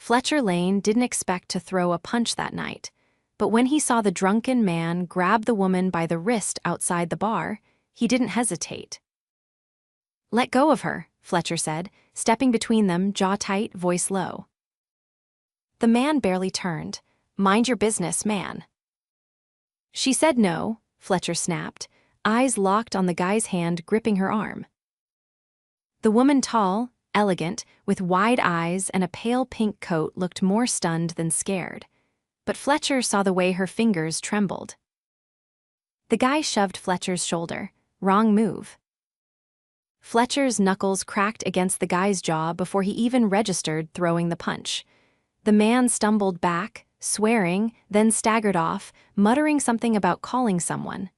Fletcher Lane didn't expect to throw a punch that night, but when he saw the drunken man grab the woman by the wrist outside the bar, he didn't hesitate. "Let go of her," Fletcher said, stepping between them, jaw tight, voice low. The man barely turned. "Mind your business, man." "She said no," Fletcher snapped, eyes locked on the guy's hand gripping her arm. The woman, tall, elegant, with wide eyes and a pale pink coat, looked more stunned than scared. But Fletcher saw the way her fingers trembled. The guy shoved Fletcher's shoulder. Wrong move. Fletcher's knuckles cracked against the guy's jaw before he even registered throwing the punch. The man stumbled back, swearing, then staggered off, muttering something about calling someone.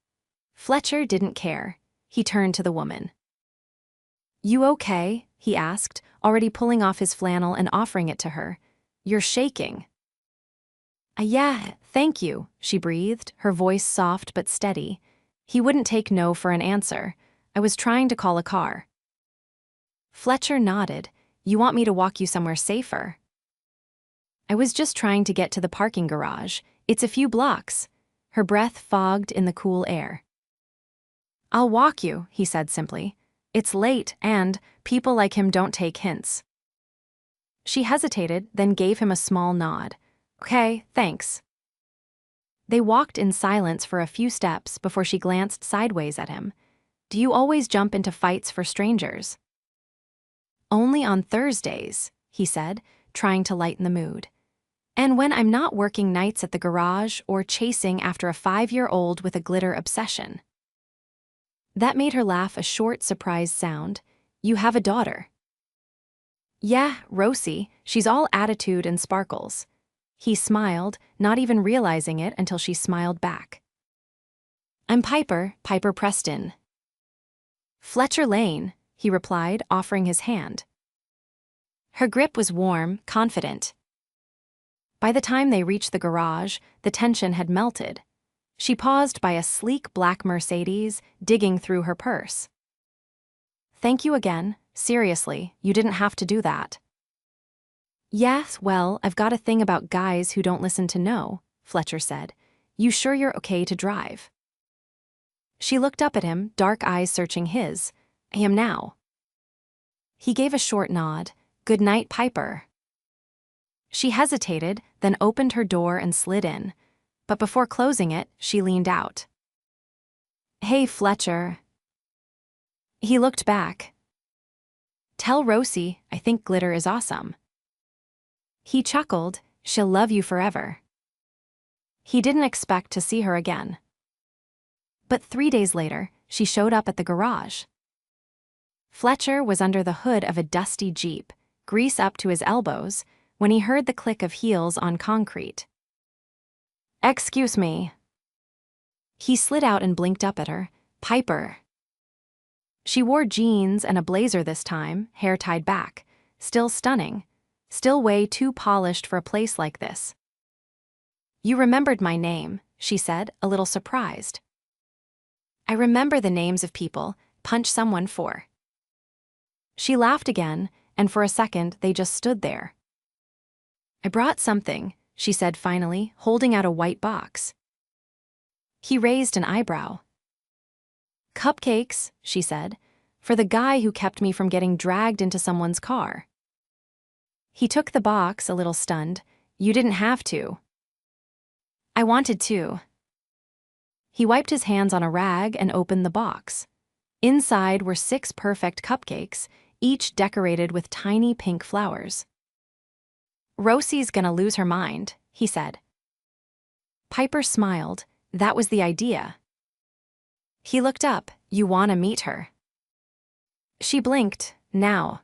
Fletcher didn't care. He turned to the woman. "You okay?" he asked, already pulling off his flannel and offering it to her. "You're shaking." Yeah, thank you," she breathed, her voice soft but steady. He wouldn't take no for an answer. "I was trying to call a car." Fletcher nodded. "You want me to walk you somewhere safer?" "I was just trying to get to the parking garage. It's a few blocks." Her breath fogged in the cool air. "I'll walk you," he said simply. "It's late, and people like him don't take hints." She hesitated, then gave him a small nod. "Okay, thanks." They walked in silence for a few steps before she glanced sideways at him. "Do you always jump into fights for strangers?" "Only on Thursdays," he said, trying to lighten the mood. "And when I'm not working nights at the garage or chasing after a 5-year-old with a glitter obsession." That made her laugh, a short, surprised sound. "You have a daughter?" "Yeah, Rosie. She's all attitude and sparkles." He smiled, not even realizing it until she smiled back. "I'm Piper Preston." "Fletcher Lane," he replied, offering his hand. Her grip was warm, confident. By the time they reached the garage, the tension had melted. She paused by a sleek black Mercedes, digging through her purse. "Thank you again. Seriously, you didn't have to do that." "Yes, well, I've got a thing about guys who don't listen to no," Fletcher said. "You sure you're okay to drive?" She looked up at him, dark eyes searching his. "I am now." He gave a short nod. "Good night, Piper." She hesitated, then opened her door and slid in. But before closing it, she leaned out. "Hey, Fletcher." He looked back. "Tell Rosie I think glitter is awesome." He chuckled. "She'll love you forever." He didn't expect to see her again. But 3 days later, she showed up at the garage. Fletcher was under the hood of a dusty Jeep, grease up to his elbows, when he heard the click of heels on concrete. "Excuse me." He slid out and blinked up at her. "Piper." She wore jeans and a blazer this time, hair tied back. Still stunning. Still way too polished for a place like this. "You remembered my name," she said, a little surprised. "I remember the names of people. Punch someone for." She laughed again, and for a second they just stood there. "I brought something," she said finally, holding out a white box. He raised an eyebrow. "Cupcakes," she said, "for the guy who kept me from getting dragged into someone's car." He took the box, a little stunned. "You didn't have to." "I wanted to." He wiped his hands on a rag and opened the box. Inside were 6 perfect cupcakes, each decorated with tiny pink flowers. "Rosie's gonna lose her mind," he said. Piper smiled. That was the idea. He looked up. "You wanna meet her?" She blinked. "Now."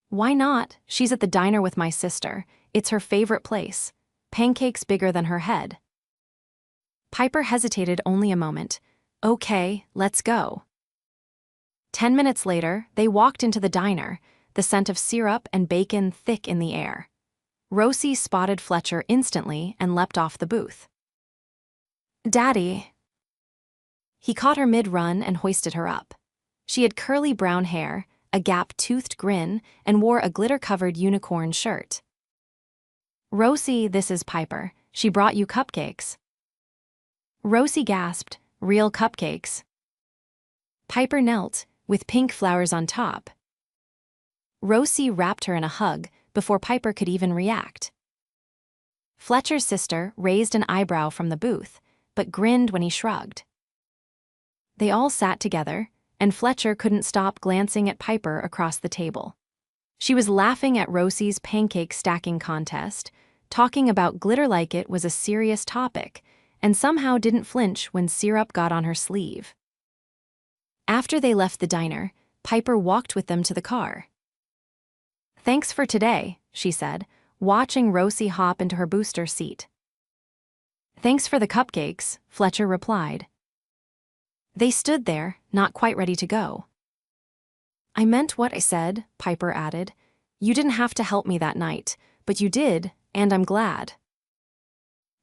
"Why not? She's at the diner with my sister. It's her favorite place. Pancakes bigger than her head." Piper hesitated only a moment. "Okay, let's go." 10 minutes later, they walked into the diner, the scent of syrup and bacon thick in the air. Rosie spotted Fletcher instantly and leapt off the booth. "Daddy." He caught her mid-run and hoisted her up. She had curly brown hair, a gap-toothed grin, and wore a glitter-covered unicorn shirt. Rosie, this is Piper. She brought you cupcakes. Rosie gasped, real cupcakes. Piper knelt, with pink flowers on top. Rosie wrapped her in a hug before Piper could even react. Fletcher's sister raised an eyebrow from the booth, but grinned when he shrugged. They all sat together, and Fletcher couldn't stop glancing at Piper across the table. She was laughing at Rosie's pancake stacking contest, talking about glitter like it was a serious topic, and somehow didn't flinch when syrup got on her sleeve. After they left the diner, Piper walked with them to the car. "Thanks for today," she said, watching Rosie hop into her booster seat. "Thanks for the cupcakes," Fletcher replied. They stood there, not quite ready to go. "I meant what I said," Piper added. "You didn't have to help me that night, but you did, and I'm glad."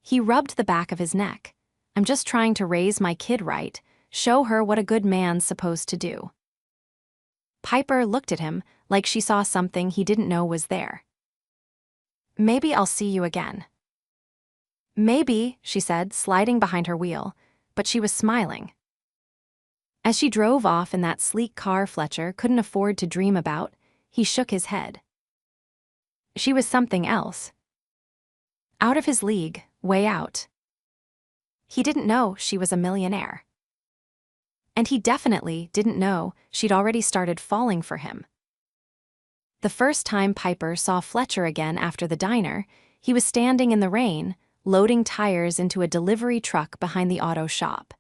He rubbed the back of his neck. "I'm just trying to raise my kid right, show her what a good man's supposed to do." Piper looked at him like she saw something he didn't know was there. "Maybe I'll see you again." "Maybe," she said, sliding behind her wheel, but she was smiling. As she drove off in that sleek car Fletcher couldn't afford to dream about, he shook his head. She was something else. Out of his league, way out. He didn't know she was a millionaire. And he definitely didn't know she'd already started falling for him. The first time Piper saw Fletcher again after the diner, he was standing in the rain, loading tires into a delivery truck behind the auto shop.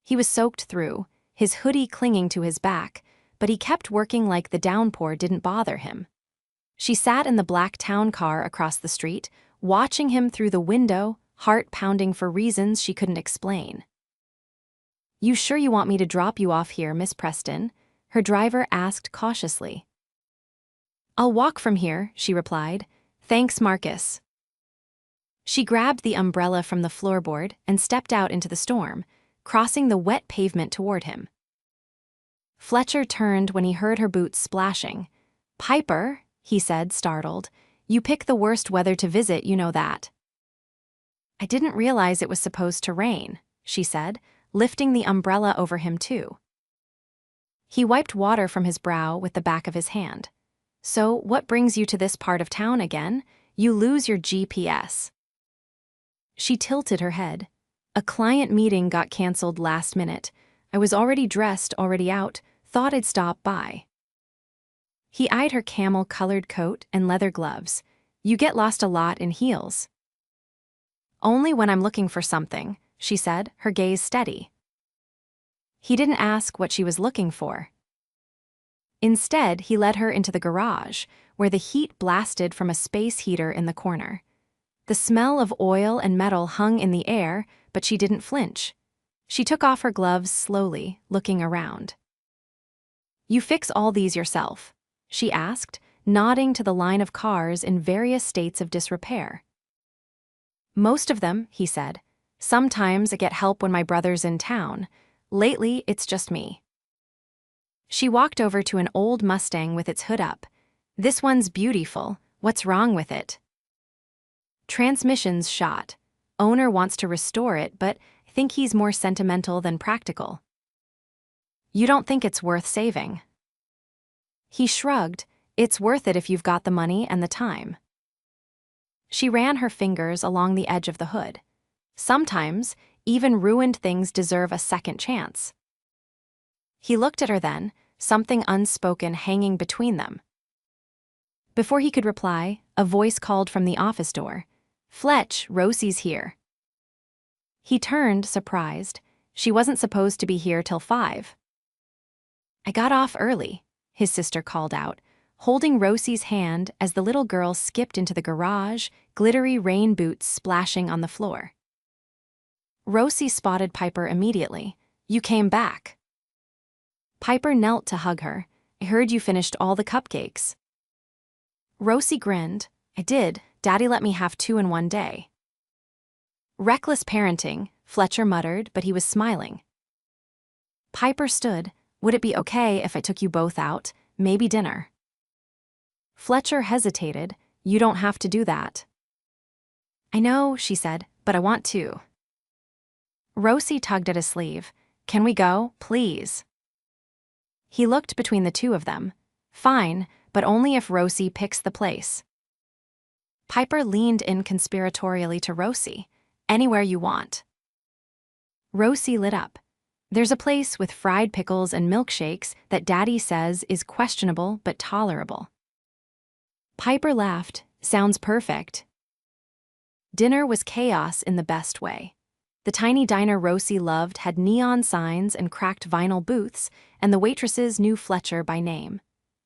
He was soaked through, his hoodie clinging to his back, but he kept working like the downpour didn't bother him. She sat in the black town car across the street, watching him through the window, heart pounding for reasons she couldn't explain. "You sure you want me to drop you off here, Miss Preston?" her driver asked cautiously. "I'll walk from here," she replied. "Thanks, Marcus." She grabbed the umbrella from the floorboard and stepped out into the storm, crossing the wet pavement toward him. Fletcher turned when he heard her boots splashing. "Piper," he said, startled, "you pick the worst weather to visit, you know that." "I didn't realize it was supposed to rain," she said, lifting the umbrella over him too. He wiped water from his brow with the back of his hand. "So, what brings you to this part of town again? You lose your GPS." She tilted her head. "A client meeting got canceled last minute. I was already dressed, already out, thought I'd stop by." He eyed her camel-colored coat and leather gloves. "You get lost a lot in heels." "Only when I'm looking for something," she said, her gaze steady. He didn't ask what she was looking for. Instead, he led her into the garage, where the heat blasted from a space heater in the corner. The smell of oil and metal hung in the air, but she didn't flinch. She took off her gloves slowly, looking around. "You fix all these yourself?" she asked, nodding to the line of cars in various states of disrepair. "Most of them," he said. "Sometimes I get help when my brother's in town. Lately, it's just me." She walked over to an old Mustang with its hood up. "This one's beautiful. What's wrong with it?" "Transmission's shot. Owner wants to restore it, but I think he's more sentimental than practical." "You don't think it's worth saving?" He shrugged. "It's worth it if you've got the money and the time." She ran her fingers along the edge of the hood. "Sometimes, even ruined things deserve a second chance." He looked at her then, something unspoken hanging between them. Before he could reply, a voice called from the office door. "Fletch, Rosie's here." He turned, surprised. She wasn't supposed to be here till 5. "I got off early," his sister called out, holding Rosie's hand as the little girl skipped into the garage, glittery rain boots splashing on the floor. Rosie spotted Piper immediately. "You came back." Piper knelt to hug her. "I heard you finished all the cupcakes." Rosie grinned. "I did. Daddy let me have 2 in one day." "Reckless parenting," Fletcher muttered, but he was smiling. Piper stood. "Would it be okay if I took you both out? Maybe dinner?" Fletcher hesitated. "You don't have to do that." I know, she said, but I want to. Rosie tugged at his sleeve. Can we go, please? He looked between the two of them. Fine, but only if Rosie picks the place. Piper leaned in conspiratorially to Rosie. Anywhere you want. Rosie lit up. There's a place with fried pickles and milkshakes that Daddy says is questionable but tolerable. Piper laughed. Sounds perfect. Dinner was chaos in the best way. The tiny diner Rosie loved had neon signs and cracked vinyl booths, and the waitresses knew Fletcher by name.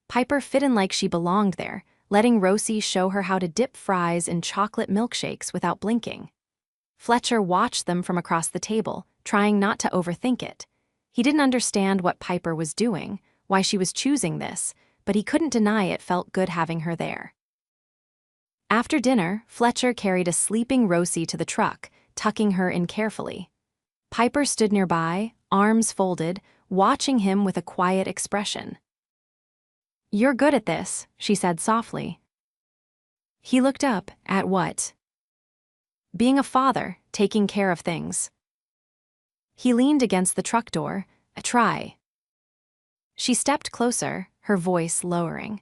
Piper fit in like she belonged there, letting Rosie show her how to dip fries in chocolate milkshakes without blinking. Fletcher watched them from across the table, trying not to overthink it. He didn't understand what Piper was doing, why she was choosing this, but he couldn't deny it felt good having her there. After dinner, Fletcher carried a sleeping Rosie to the truck, tucking her in carefully. Piper stood nearby, arms folded, watching him with a quiet expression. You're good at this, she said softly. He looked up at what? Being a father, taking care of things. He leaned against the truck door. Try. She stepped closer, her voice lowering.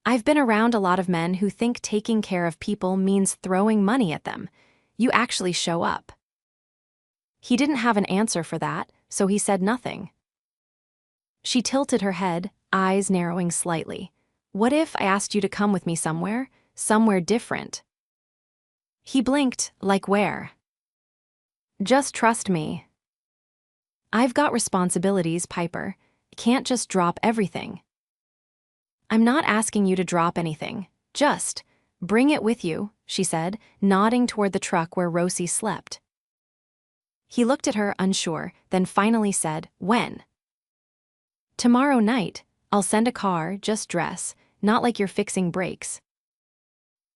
I've been around a lot of men who think taking care of people means throwing money at them. You actually show up. He didn't have an answer for that, so he said nothing. She tilted her head, eyes narrowing slightly. What if I asked you to come with me somewhere different? He blinked, like where? Just trust me. I've got responsibilities, Piper. Can't just drop everything. I'm not asking you to drop anything. Just bring it with you, she said, nodding toward the truck where Rosie slept. He looked at her, unsure, then finally said, when? Tomorrow night. I'll send a car, just dress, not like you're fixing brakes.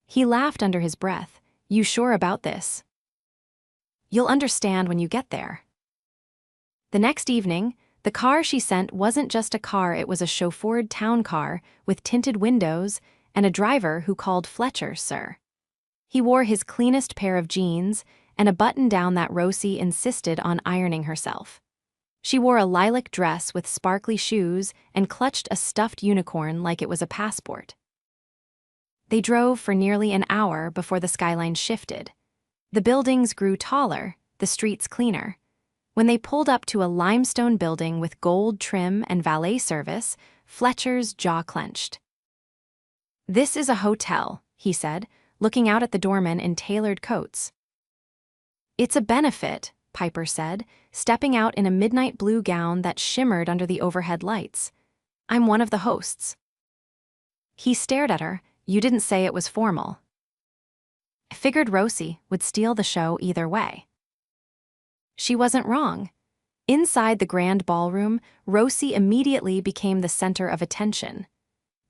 He laughed under his breath. You sure about this? You'll understand when you get there. The next evening, the car she sent wasn't just a car, it was a chauffeured town car with tinted windows and a driver who called Fletcher, sir. He wore his cleanest pair of jeans and a button-down that Rosie insisted on ironing herself. She wore a lilac dress with sparkly shoes and clutched a stuffed unicorn like it was a passport. They drove for nearly an hour before the skyline shifted. The buildings grew taller, the streets cleaner. When they pulled up to a limestone building with gold trim and valet service, Fletcher's jaw clenched. This is a hotel, he said, looking out at the doormen in tailored coats. It's a benefit, Piper said, stepping out in a midnight blue gown that shimmered under the overhead lights. I'm one of the hosts. He stared at her. You didn't say it was formal. I figured Rosie would steal the show either way. She wasn't wrong. Inside the grand ballroom, Rosie immediately became the center of attention.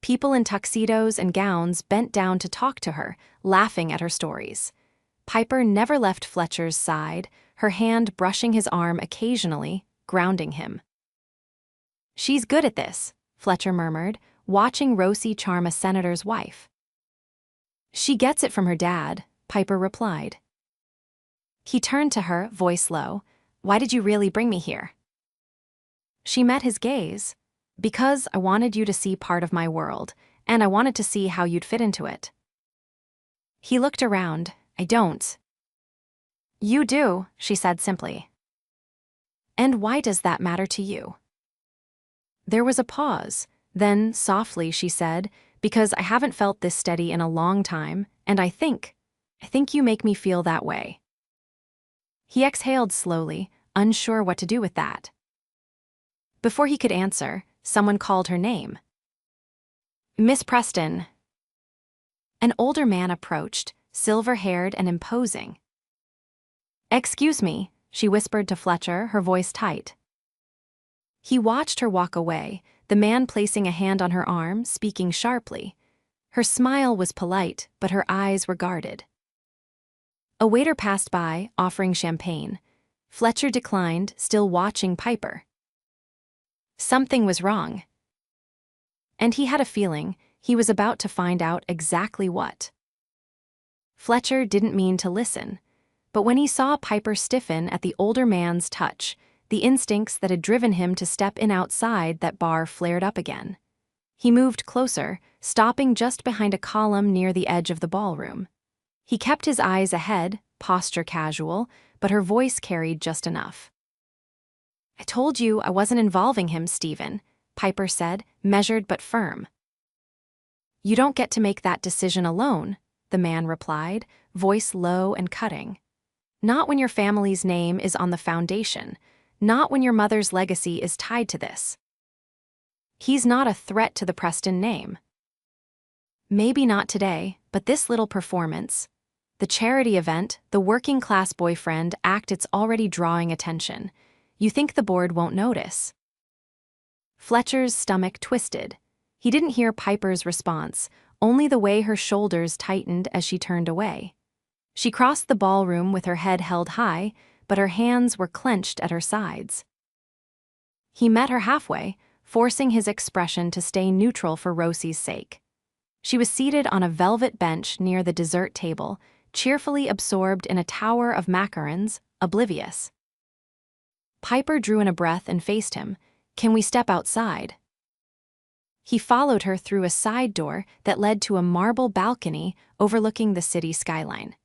People in tuxedos and gowns bent down to talk to her, laughing at her stories. Piper never left Fletcher's side, her hand brushing his arm occasionally, grounding him. She's good at this, Fletcher murmured, watching Rosie charm a senator's wife. She gets it from her dad, Piper replied. He turned to her, voice low. Why did you really bring me here? She met his gaze. Because I wanted you to see part of my world, and I wanted to see how you'd fit into it. He looked around. I don't. You do, she said simply. And why does that matter to you? There was a pause. Then, softly, she said, because I haven't felt this steady in a long time, and I think you make me feel that way. He exhaled slowly, unsure what to do with that. Before he could answer, someone called her name. Miss Preston. An older man approached, silver-haired and imposing. Excuse me, she whispered to Fletcher, her voice tight. He watched her walk away, the man placing a hand on her arm, speaking sharply. Her smile was polite, but her eyes were guarded. A waiter passed by, offering champagne. Fletcher declined, still watching Piper. Something was wrong. And he had a feeling he was about to find out exactly what. Fletcher didn't mean to listen. But when he saw Piper stiffen at the older man's touch, the instincts that had driven him to step in outside that bar flared up again. He moved closer, stopping just behind a column near the edge of the ballroom. He kept his eyes ahead, posture casual, but her voice carried just enough. "I told you I wasn't involving him, Stephen," Piper said, measured but firm. "You don't get to make that decision alone," the man replied, voice low and cutting. "Not when your family's name is on the foundation, not when your mother's legacy is tied to this. He's not a threat to the Preston name. Maybe not today, but this little performance, the charity event, the working-class boyfriend act, it's already drawing attention. You think the board won't notice?" Fletcher's stomach twisted. He didn't hear Piper's response, only the way her shoulders tightened as she turned away. She crossed the ballroom with her head held high, but her hands were clenched at her sides. He met her halfway, forcing his expression to stay neutral for Rosie's sake. She was seated on a velvet bench near the dessert table, cheerfully absorbed in a tower of macarons, oblivious. Piper drew in a breath and faced him. "Can we step outside?" He followed her through a side door that led to a marble balcony overlooking the city skyline.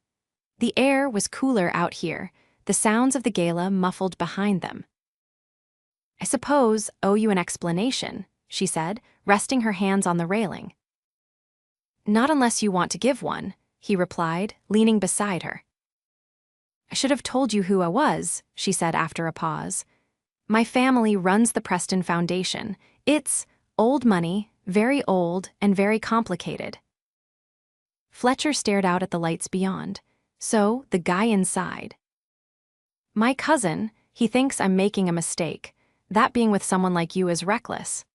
The air was cooler out here, the sounds of the gala muffled behind them. "I suppose I owe you an explanation," she said, resting her hands on the railing. "Not unless you want to give one," he replied, leaning beside her. "I should have told you who I was," she said after a pause. "My family runs the Preston Foundation. It's old money, very old and very complicated." Fletcher stared out at the lights beyond. So, the guy inside. "My cousin, he thinks I'm making a mistake. That being with someone like you is reckless."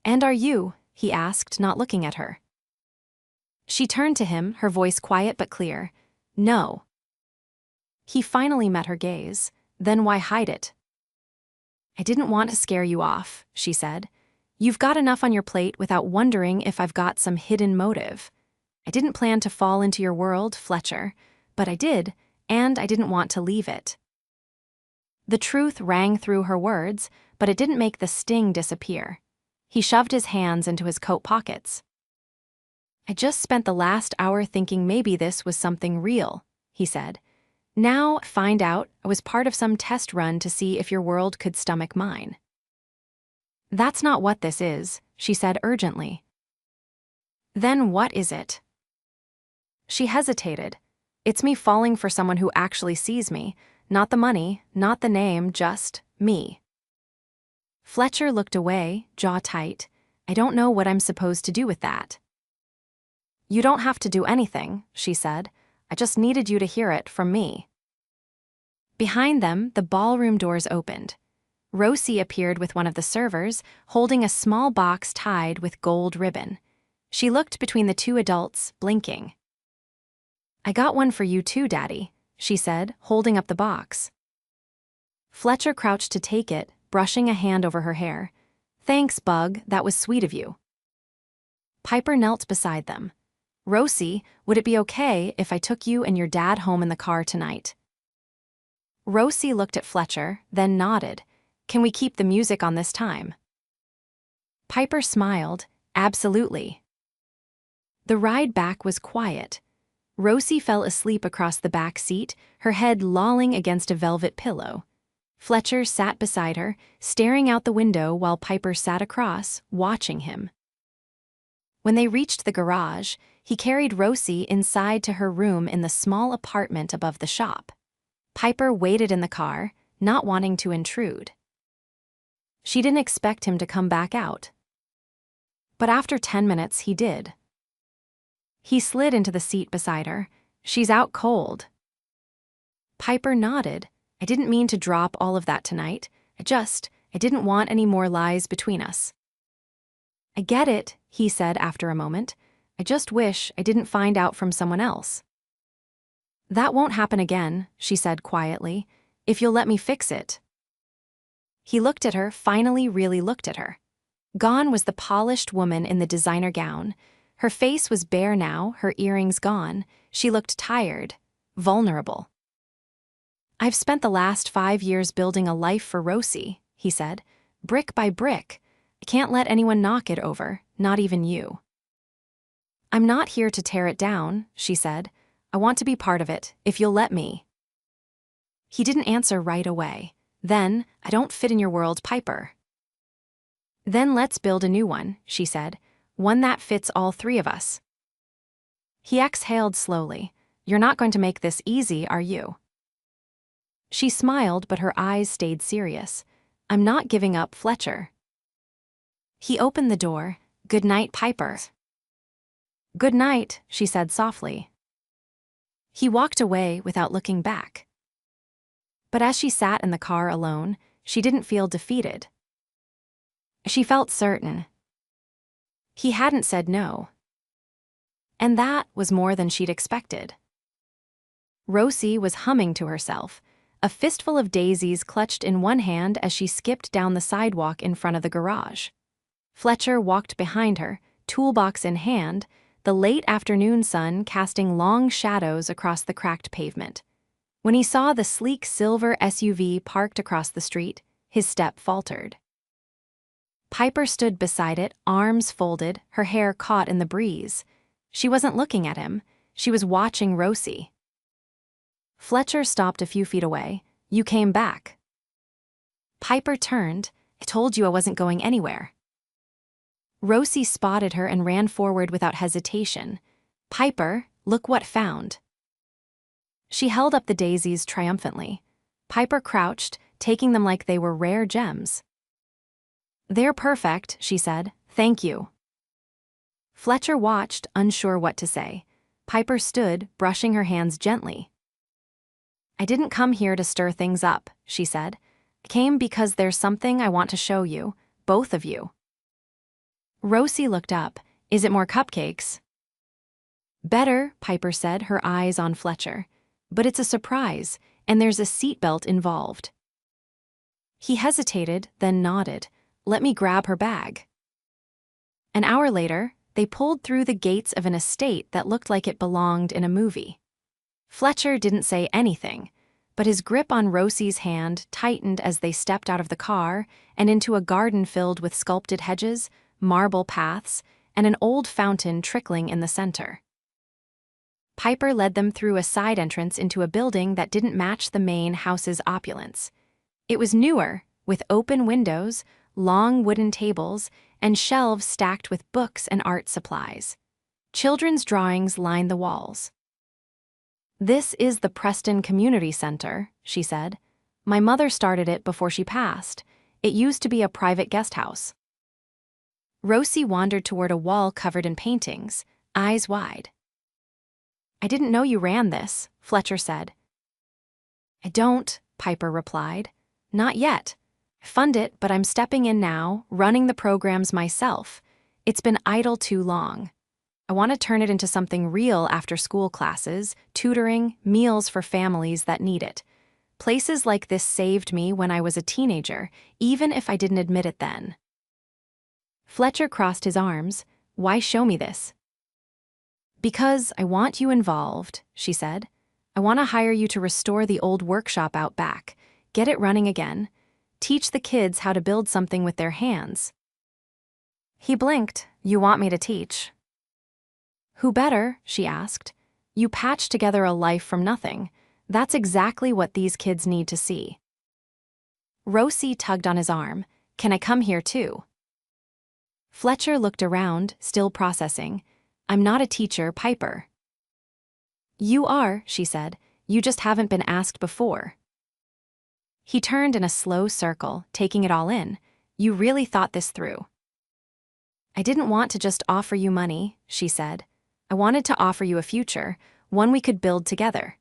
"And are you?" he asked, not looking at her. She turned to him, her voice quiet but clear. "No." He finally met her gaze. "Then why hide it?" "I didn't want to scare you off," she said. "You've got enough on your plate without wondering if I've got some hidden motive. I didn't plan to fall into your world, Fletcher, but I did, and I didn't want to leave it." The truth rang through her words, but it didn't make the sting disappear. He shoved his hands into his coat pockets. "I just spent the last hour thinking maybe this was something real," he said. "Now I find out I was part of some test run to see if your world could stomach mine." "That's not what this is," she said urgently. "Then what is it?" She hesitated. "It's me falling for someone who actually sees me. Not the money, not the name, just me." Fletcher looked away, jaw tight. "I don't know what I'm supposed to do with that." "You don't have to do anything," she said. "I just needed you to hear it from me." Behind them, the ballroom doors opened. Rosie appeared with one of the servers, holding a small box tied with gold ribbon. She looked between the two adults, blinking. "I got one for you too, Daddy," she said, holding up the box. Fletcher crouched to take it, brushing a hand over her hair. "Thanks, Bug, that was sweet of you." Piper knelt beside them. "Rosie, would it be okay if I took you and your dad home in the car tonight?" Rosie looked at Fletcher, then nodded. "Can we keep the music on this time?" Piper smiled. "Absolutely." The ride back was quiet. Rosie fell asleep across the back seat, her head lolling against a velvet pillow. Fletcher sat beside her, staring out the window while Piper sat across, watching him. When they reached the garage, he carried Rosie inside to her room in the small apartment above the shop. Piper waited in the car, not wanting to intrude. She didn't expect him to come back out. But after 10 minutes, he did. He slid into the seat beside her. "She's out cold." Piper nodded. "I didn't mean to drop all of that tonight. I didn't want any more lies between us." "I get it," he said after a moment. "I just wish I didn't find out from someone else." "That won't happen again," she said quietly, "if you'll let me fix it." He looked at her, finally really looked at her. Gone was the polished woman in the designer gown. Her face was bare now, her earrings gone. She looked tired, vulnerable. "I've spent the last 5 years building a life for Rosie," he said, "brick by brick. I can't let anyone knock it over, not even you." "I'm not here to tear it down," she said. "I want to be part of it, if you'll let me." He didn't answer right away. "Then, I don't fit in your world, Piper." "Then let's build a new one," she said. "One that fits all three of us." He exhaled slowly. "You're not going to make this easy, are you?" She smiled, but her eyes stayed serious. "I'm not giving up, Fletcher." He opened the door. "Good night, Piper." "Good night," she said softly. He walked away without looking back. But as she sat in the car alone, she didn't feel defeated. She felt certain. He hadn't said no. And that was more than she'd expected. Rosie was humming to herself, a fistful of daisies clutched in one hand as she skipped down the sidewalk in front of the garage. Fletcher walked behind her, toolbox in hand, the late afternoon sun casting long shadows across the cracked pavement. When he saw the sleek silver SUV parked across the street, his step faltered. Piper stood beside it, arms folded, her hair caught in the breeze. She wasn't looking at him. She was watching Rosie. Fletcher stopped a few feet away. "You came back." Piper turned. "I told you I wasn't going anywhere." Rosie spotted her and ran forward without hesitation. "Piper, look what found." She held up the daisies triumphantly. Piper crouched, taking them like they were rare gems. "They're perfect," she said. "Thank you." Fletcher watched, unsure what to say. Piper stood, brushing her hands gently. "I didn't come here to stir things up," she said. "I came because there's something I want to show you, both of you." Rosie looked up. "Is it more cupcakes?" "Better," Piper said, her eyes on Fletcher. "But it's a surprise, and there's a seatbelt involved." He hesitated, then nodded. "Let me grab her bag." An hour later, they pulled through the gates of an estate that looked like it belonged in a movie. Fletcher didn't say anything, but his grip on Rosie's hand tightened as they stepped out of the car and into a garden filled with sculpted hedges, marble paths, and an old fountain trickling in the center. Piper led them through a side entrance into a building that didn't match the main house's opulence. It was newer, with open windows, long wooden tables, and shelves stacked with books and art supplies. Children's drawings lined the walls. "This is the Preston Community Center," she said. "My mother started it before she passed. It used to be a private guest house." Rosie wandered toward a wall covered in paintings, eyes wide. "I didn't know you ran this," Fletcher said. "I don't," Piper replied. "Not yet. I fund it, but I'm stepping in now, running the programs myself. It's been idle too long. I want to turn it into something real after school classes, tutoring, meals for families that need it. Places like this saved me when I was a teenager, even if I didn't admit it then." Fletcher crossed his arms. "Why show me this?" "Because I want you involved," she said. "I want to hire you to restore the old workshop out back, get it running again, teach the kids how to build something with their hands." He blinked. "You want me to teach?" "Who better?" she asked. "You patched together a life from nothing. That's exactly what these kids need to see." Rosie tugged on his arm. "Can I come here too?" Fletcher looked around, still processing. "I'm not a teacher, Piper." "You are," she said. "You just haven't been asked before." He turned in a slow circle, taking it all in. "You really thought this through." "I didn't want to just offer you money," she said. "I wanted to offer you a future, one we could build together."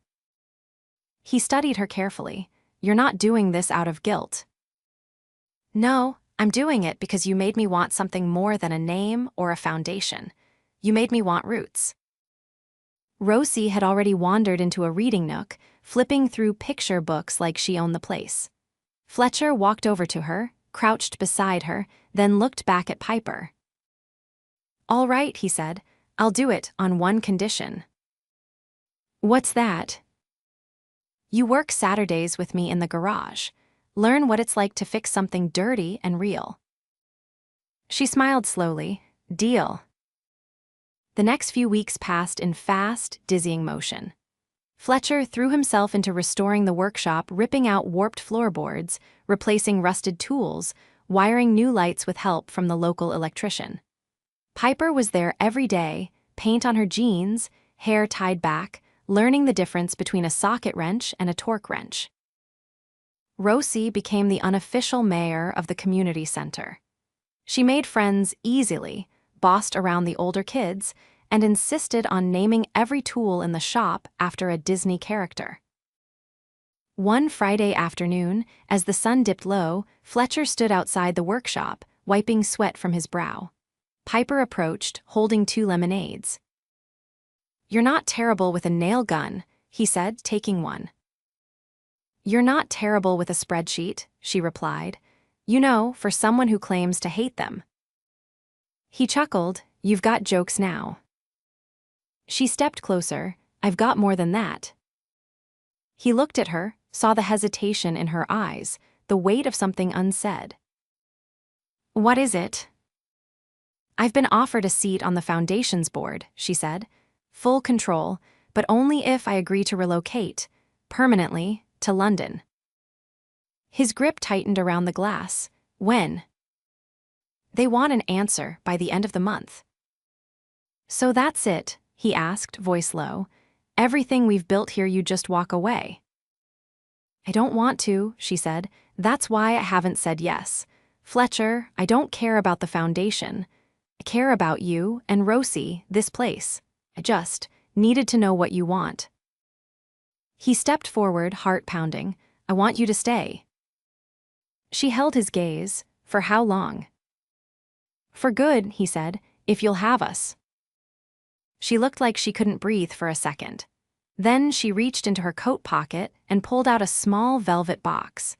He studied her carefully. "You're not doing this out of guilt." "No, I'm doing it because you made me want something more than a name or a foundation. You made me want roots." Rosie had already wandered into a reading nook, flipping through picture books like she owned the place. Fletcher walked over to her, crouched beside her, then looked back at Piper. "All right," he said. I'll do it on one condition. What's that? You work Saturdays with me in the garage. Learn what it's like to fix something dirty and real. She smiled slowly. Deal. The next few weeks passed in fast, dizzying motion. Fletcher threw himself into restoring the workshop, ripping out warped floorboards, replacing rusted tools, wiring new lights with help from the local electrician. Piper was there every day, paint on her jeans, hair tied back, learning the difference between a socket wrench and a torque wrench. Rosie became the unofficial mayor of the community center. She made friends easily, bossed around the older kids, and insisted on naming every tool in the shop after a Disney character. One Friday afternoon, as the sun dipped low, Fletcher stood outside the workshop, wiping sweat from his brow. Piper approached, holding 2 lemonades. "You're not terrible with a nail gun," he said, taking one. "You're not terrible with a spreadsheet," she replied. "You know, for someone who claims to hate them." He chuckled. "You've got jokes now." She stepped closer. "I've got more than that." He looked at her, saw the hesitation in her eyes, the weight of something unsaid. "What is it?" "I've been offered a seat on the foundations board," she said. "Full control, but only if I agree to relocate, permanently, to London." His grip tightened around the glass. "When?" "They want an answer by the end of the month." "So that's it?" he asked, voice low. "Everything we've built here, you just walk away?" "I don't want to," she said. "That's why I haven't said yes. Fletcher, I don't care about the foundation. I care about you and Rosie, this place. I just needed to know what you want." He stepped forward, heart pounding. "I want you to stay." She held his gaze. "For how long?" "For good," he said, "if you'll have us." She looked like she couldn't breathe for a second. Then she reached into her coat pocket and pulled out a small velvet box.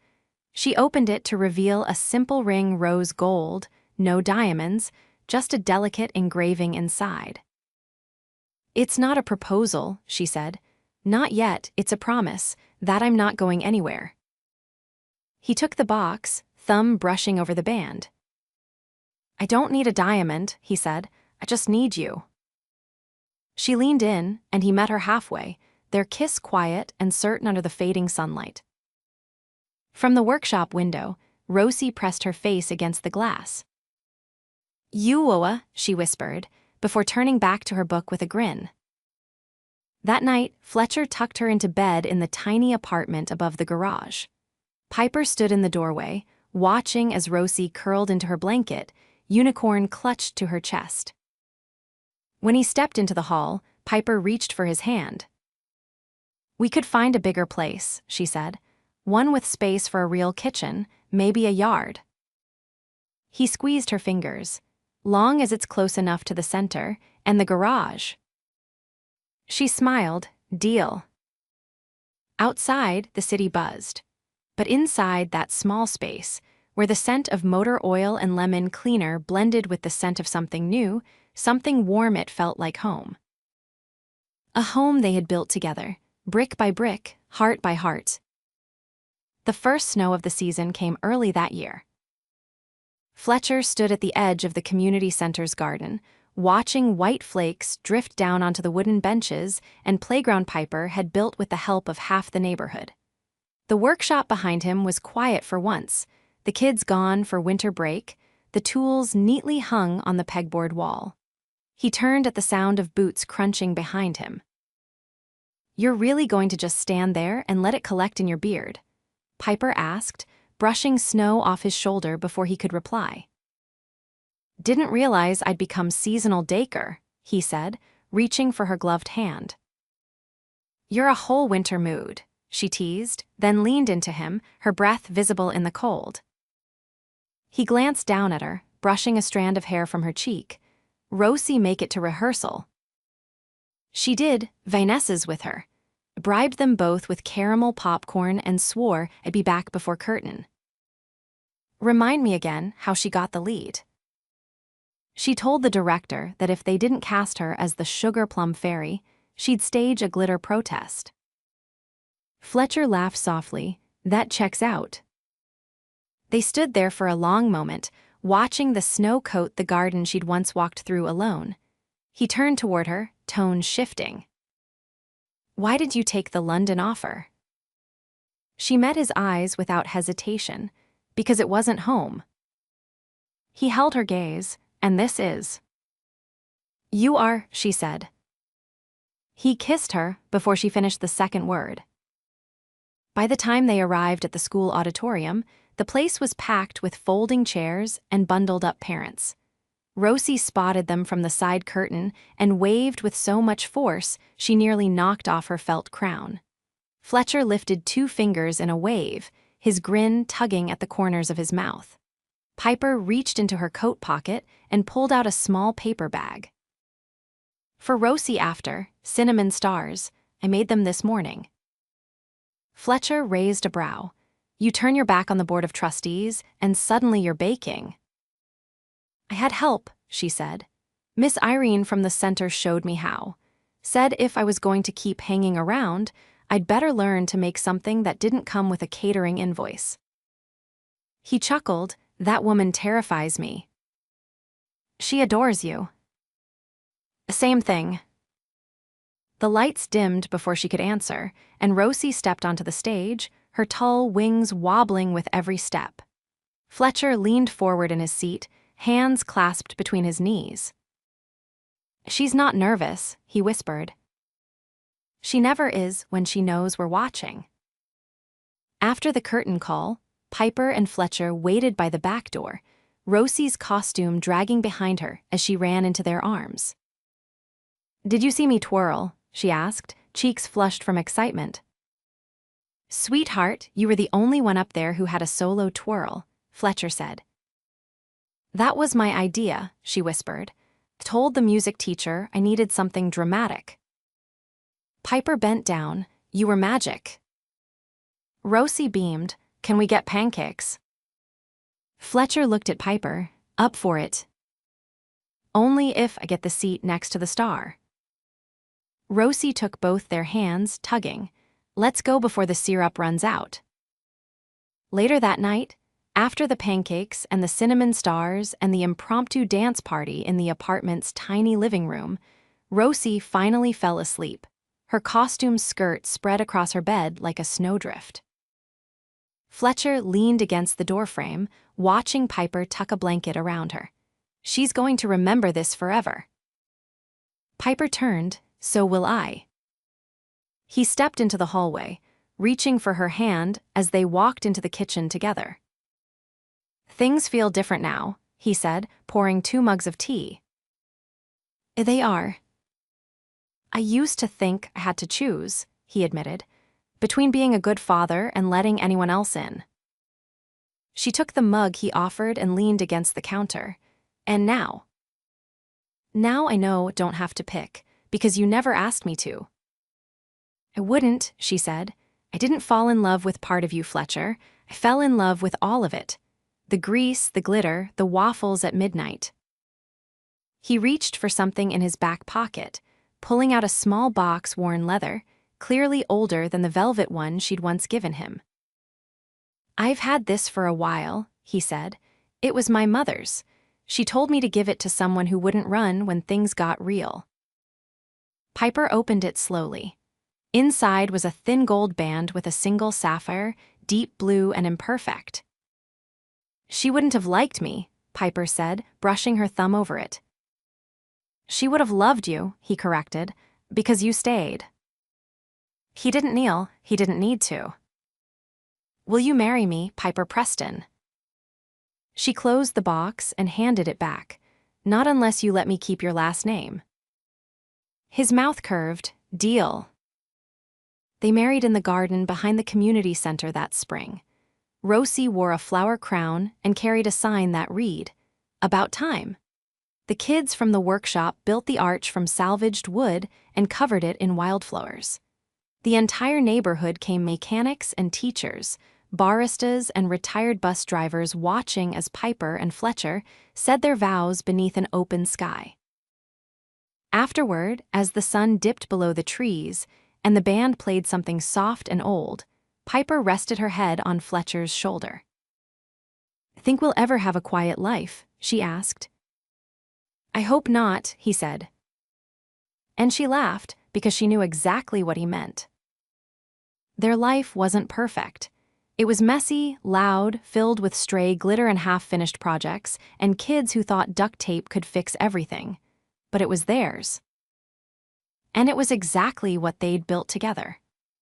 She opened it to reveal a simple ring, rose gold, no diamonds, just a delicate engraving inside. "It's not a proposal," she said. "Not yet, it's a promise that I'm not going anywhere." He took the box, thumb brushing over the band. "I don't need a diamond," he said. "I just need you." She leaned in, and he met her halfway, their kiss quiet and certain under the fading sunlight. From the workshop window, Rosie pressed her face against the glass. "You, she whispered, before turning back to her book with a grin. That night, Fletcher tucked her into bed in the tiny apartment above the garage. Piper stood in the doorway, watching as Rosie curled into her blanket, unicorn clutched to her chest. When he stepped into the hall, Piper reached for his hand. "We could find a bigger place," she said. "One with space for a real kitchen, maybe a yard." He squeezed her fingers. "Long as it's close enough to the center, and the garage." She smiled. "Deal." Outside, the city buzzed. But inside that small space, where the scent of motor oil and lemon cleaner blended with the scent of something new, something warm, it felt like home. A home they had built together, brick by brick, heart by heart. The first snow of the season came early that year. Fletcher stood at the edge of the community center's garden, watching white flakes drift down onto the wooden benches and playground Piper had built with the help of half the neighborhood. The workshop behind him was quiet for once, the kids gone for winter break, the tools neatly hung on the pegboard wall. He turned at the sound of boots crunching behind him. "You're really going to just stand there and let it collect in your beard?" Piper asked, brushing snow off his shoulder before he could reply. "Didn't realize I'd become seasonal daker," he said, reaching for her gloved hand. "You're a whole winter mood," she teased, then leaned into him, her breath visible in the cold. He glanced down at her, brushing a strand of hair from her cheek. "Rosie make it to rehearsal." She did, Vanessa's with her. Bribed them both with caramel popcorn and swore I'd be back before curtain. "Remind me again how she got the lead." She told the director that if they didn't cast her as the Sugar Plum Fairy, she'd stage a glitter protest. Fletcher laughed softly. That checks out. They stood there for a long moment, watching the snow coat the garden she'd once walked through alone. He turned toward her, tone shifting. Why did you take the London offer? She met his eyes without hesitation, because it wasn't home. He held her gaze, and this is. You are, she said. He kissed her before she finished the second word. By the time they arrived at the school auditorium, the place was packed with folding chairs and bundled-up parents. Rosie spotted them from the side curtain and waved with so much force she nearly knocked off her felt crown. Fletcher lifted 2 fingers in a wave, his grin tugging at the corners of his mouth. Piper reached into her coat pocket and pulled out a small paper bag. For Rosie after, cinnamon stars, I made them this morning. Fletcher raised a brow. You turn your back on the board of trustees, and suddenly you're baking. I had help, she said. Miss Irene from the center showed me how. Said if I was going to keep hanging around, I'd better learn to make something that didn't come with a catering invoice. He chuckled. That woman terrifies me. She adores you. Same thing. The lights dimmed before she could answer, and Rosie stepped onto the stage, her tall wings wobbling with every step. Fletcher leaned forward in his seat, hands clasped between his knees. She's not nervous, he whispered. She never is when she knows we're watching. After the curtain call, Piper and Fletcher waited by the back door, Rosie's costume dragging behind her as she ran into their arms. Did you see me twirl? She asked, cheeks flushed from excitement. Sweetheart, you were the only one up there who had a solo twirl, Fletcher said. That was my idea, she whispered. Told the music teacher I needed something dramatic. Piper bent down. You were magic. Rosie beamed. Can we get pancakes? Fletcher looked at Piper. Up for it. Only if I get the seat next to the star. Rosie took both their hands, tugging. Let's go before the syrup runs out. Later that night, after the pancakes and the cinnamon stars and the impromptu dance party in the apartment's tiny living room, Rosie finally fell asleep, her costume skirt spread across her bed like a snowdrift. Fletcher leaned against the doorframe, watching Piper tuck a blanket around her. She's going to remember this forever. Piper turned. So will I. He stepped into the hallway, reaching for her hand as they walked into the kitchen together. Things feel different now, he said, pouring 2 mugs of tea. They are. I used to think I had to choose, he admitted, between being a good father and letting anyone else in. She took the mug he offered and leaned against the counter. And now? Now I know don't have to pick. Because you never asked me to. I wouldn't, she said. I didn't fall in love with part of you, Fletcher. I fell in love with all of it. The grease, the glitter, the waffles at midnight. He reached for something in his back pocket, pulling out a small box worn leather, clearly older than the velvet one she'd once given him. I've had this for a while, he said. It was my mother's. She told me to give it to someone who wouldn't run when things got real. Piper opened it slowly. Inside was a thin gold band with a single sapphire, deep blue and imperfect. She wouldn't have liked me, Piper said, brushing her thumb over it. She would have loved you, he corrected, because you stayed. He didn't kneel, he didn't need to. Will you marry me, Piper Preston? She closed the box and handed it back. Not unless you let me keep your last name. His mouth curved. Deal. They married in the garden behind the community center that spring. Rosie wore a flower crown and carried a sign that read, About time. The kids from the workshop built the arch from salvaged wood and covered it in wildflowers. The entire neighborhood came mechanics and teachers, baristas and retired bus drivers watching as Piper and Fletcher said their vows beneath an open sky. Afterward, as the sun dipped below the trees and the band played something soft and old, Piper rested her head on Fletcher's shoulder. "Think we'll ever have a quiet life?" she asked. "I hope not," he said. And she laughed because she knew exactly what he meant. Their life wasn't perfect. It was messy, loud, filled with stray glitter and half-finished projects, and kids who thought duct tape could fix everything. But it was theirs. And it was exactly what they'd built together.